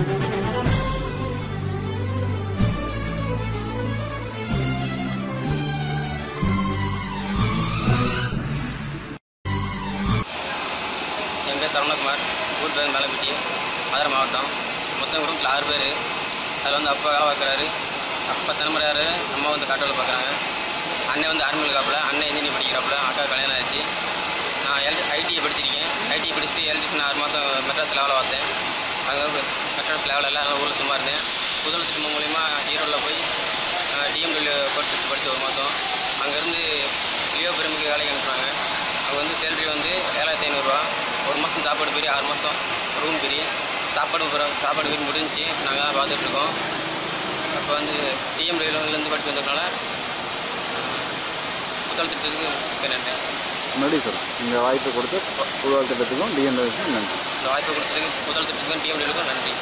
என் பேர் சரவணகுமார், ஊர் பேர் மேலப்பட்டி, மதுரை மாவட்டம். மொத்தம் குடும்பத்தில் 6 பேர். அதில் வந்து அப்பா வேலை பார்க்குறாரு, அப்பா தலைமுறையார், அம்மா வந்து காட்டுவேலை பார்க்குறாங்க. அண்ணன் வந்து ஆர்மியில் இருக்காப்புல, அண்ணன் இன்ஜினியரிங் படிக்கிறாப்புல, அக்கா கல்யாணம் ஆச்சு. நான் ஐடிஐ படிச்சிருக்கேன். ஐடிஐ படிச்சுட்டு எலக்ட்ரிஷன் 6 மாதம் மெட்ராஸ் லெவலில் பார்த்தேன். அங்கே மெட்ராஸ் லெவலில் எல்லாம் ஊரில் சும்மா இருந்தேன். முதல் திட்டம் மூலிமா ஈரோடில் போய் டிஎம்டபிள்யூ கோர்ஸ் படித்த 1 மாதம். அங்கேருந்து லியோ பெருமைக்கு வேலைக்கு அனுப்புகிறாங்க. அங்கே வந்து சேலரி வந்து 7500 ரூபா. 1 மாதம் சாப்பாடு பெரிய, 6 மாதம் ரூம் பெரிய. சாப்பாடு பெரிய முடிஞ்சு நாங்கள் தான் பார்த்துட்ருக்கோம். அப்போ வந்து டிஎம்டபிள்யூலேருந்து படித்து வந்ததுனால முதல் திட்டத்துக்கு நன்றி. நன்றி சார். இந்த வாய்ப்பு கொடுத்து புதுவாழ் திட்டத்துக்கும் டிஎம்டபிள்யூக்கும் நன்றி. இந்த வாய்ப்பு கொடுத்ததுக்கு முதல் திட்டத்துக்கும் டிஎம்டபிள்யூக்கும் நன்றி.